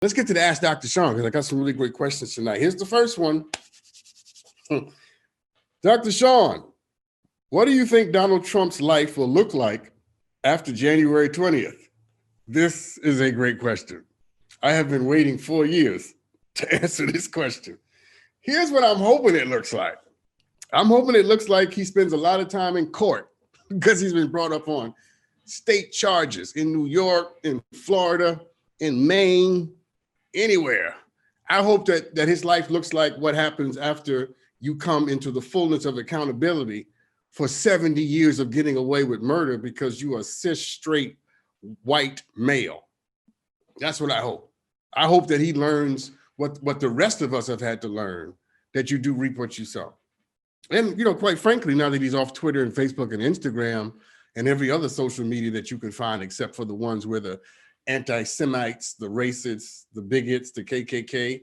Let's get to the Ask Dr. Sean, because I got some really great questions tonight. Here's the first one. Dr. Sean, what do you think Donald Trump's life will look like after January 20th? This is a great question. I have been waiting 4 years to answer this question. Here's what I'm hoping it looks like. I'm hoping it looks like he spends a lot of time in court because he's been brought up on state charges in New York, in Florida, in Maine, anywhere. I hope that his life looks like what happens after you come into the fullness of accountability for 70 years of getting away with murder because you are cis, straight, white male. That's what I hope. I hope that he learns what the rest of us have had to learn, that you do reap what you sow. And, you know, quite frankly, now that he's off Twitter and Facebook and Instagram and every other social media that you can find, except for the ones where the anti-Semites, the racists, the bigots, the KKK,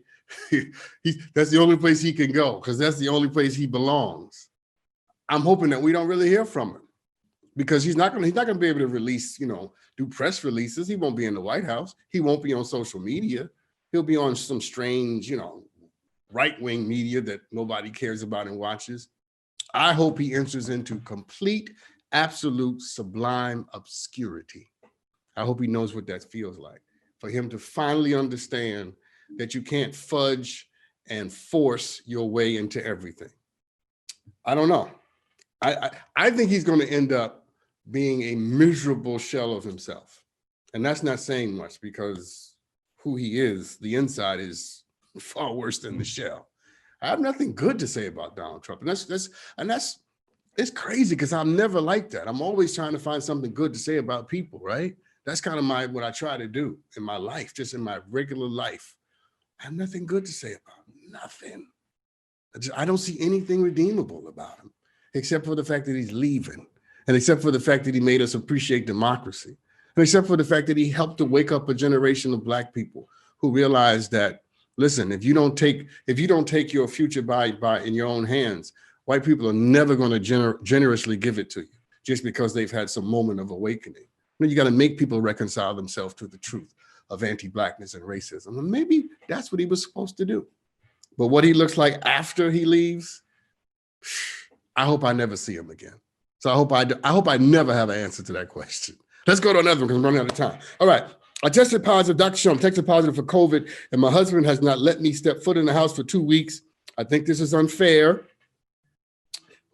that's the only place he can go because that's the only place he belongs. I'm hoping that we don't really hear from him because he's not going to be able to release, do press releases. He won't be in the White House. He won't be on social media. He'll be on some strange, right-wing media that nobody cares about and watches. I hope he enters into complete, absolute, sublime obscurity. I hope he knows what that feels like, for him to finally understand that you can't fudge and force your way into everything. I don't know. I think he's going to end up being a miserable shell of himself. And that's not saying much because who he is, the inside is far worse than the shell. I have nothing good to say about Donald Trump. And that's it's crazy because I'm never like that. I'm always trying to find something good to say about people, right? That's kind of what I try to do in my life, just in my regular life. I have nothing good to say about him, nothing. I don't see anything redeemable about him, except for the fact that he's leaving, and except for the fact that he made us appreciate democracy, and except for the fact that he helped to wake up a generation of Black people who realize that, listen, if you don't take your future in your own hands, white people are never going to generously give it to you just because they've had some moment of awakening. You got to make people reconcile themselves to the truth of anti-Blackness and racism. And maybe that's what he was supposed to do. But what he looks like after he leaves, I hope I never see him again. So I hope I never have an answer to that question. Let's go to another one because I'm running out of time. All right. I tested positive, Dr. Sean, tested positive for COVID, and my husband has not let me step foot in the house for 2 weeks. I think this is unfair.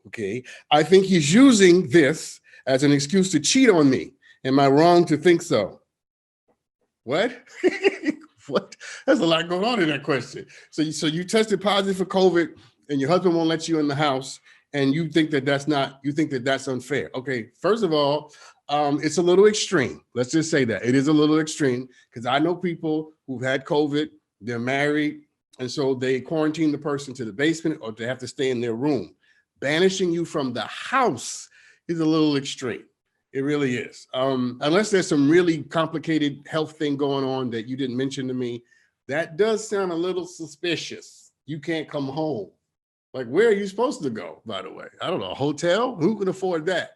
Okay. I think he's using this as an excuse to cheat on me. Am I wrong to think so? What? What? There's a lot going on in that question. So you tested positive for COVID and your husband won't let you in the house and you think that that's unfair. Okay, first of all, it's a little extreme. Let's just say that. It is a little extreme because I know people who've had COVID, they're married, and so they quarantine the person to the basement or they have to stay in their room. Banishing you from the house is a little extreme. It really is. Unless there's some really complicated health thing going on that you didn't mention to me, that does sound a little suspicious. You can't come home. Like, where are you supposed to go, by the way? I don't know, a hotel? Who can afford that?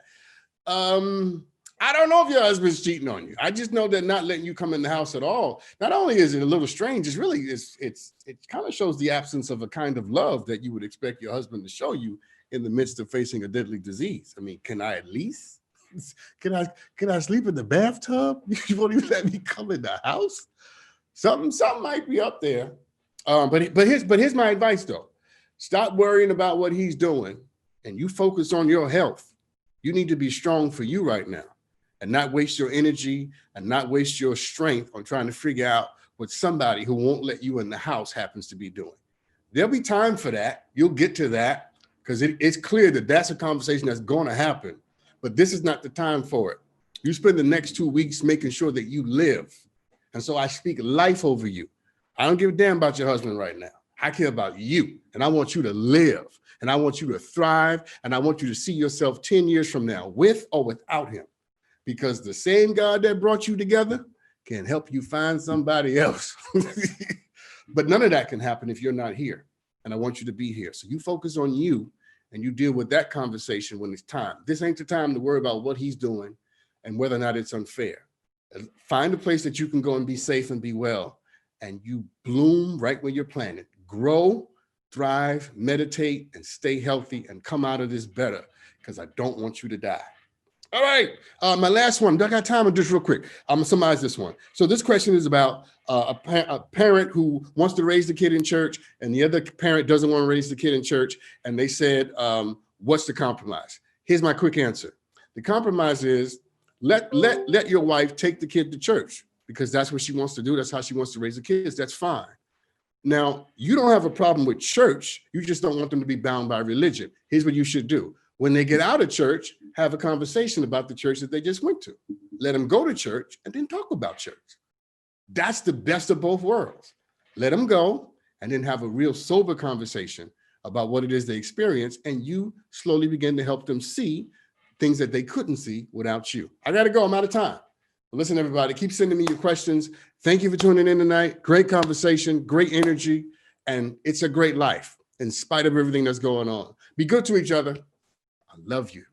I don't know if your husband's cheating on you. I just know that not letting you come in the house at all, not only is it a little strange, it kind of shows the absence of a kind of love that you would expect your husband to show you in the midst of facing a deadly disease. I mean, can I at least? Can I sleep in the bathtub? You won't even let me come in the house? Something might be up there. But here's my advice though. Stop worrying about what he's doing and you focus on your health. You need to be strong for you right now and not waste your energy and not waste your strength on trying to figure out what somebody who won't let you in the house happens to be doing. There'll be time for that. You'll get to that because it's clear that that's a conversation that's going to happen. But this is not the time for it. You spend the next 2 weeks making sure that you live. And so I speak life over you. I don't give a damn about your husband right now. I care about you. And I want you to live. And I want you to thrive. And I want you to see yourself 10 years from now with or without him. Because the same God that brought you together can help you find somebody else. But none of that can happen if you're not here. And I want you to be here. So you focus on you. And you deal with that conversation when it's time. This ain't the time to worry about what he's doing and whether or not it's unfair. Find a place that you can go and be safe and be well and you bloom right where you're planted. Grow, thrive, meditate, and stay healthy and come out of this better, because I don't want you to die. All right, my last one. I got time? Just real quick. I'm gonna summarize this one. So this question is about a parent who wants to raise the kid in church, and the other parent doesn't want to raise the kid in church, and they said, what's the compromise? Here's my quick answer. The compromise is let your wife take the kid to church, because that's what she wants to do. That's how she wants to raise the kids. That's fine. Now, you don't have a problem with church. You just don't want them to be bound by religion. Here's what you should do. When they get out of church, have a conversation about the church that they just went to. Let them go to church and then talk about church. That's the best of both worlds. Let them go and then have a real sober conversation about what it is they experience, and you slowly begin to help them see things that they couldn't see without you. I gotta go, I'm out of time. Listen, everybody, keep sending me your questions. Thank you for tuning in tonight. Great conversation, great energy, and it's a great life in spite of everything that's going on. Be good to each other. I love you.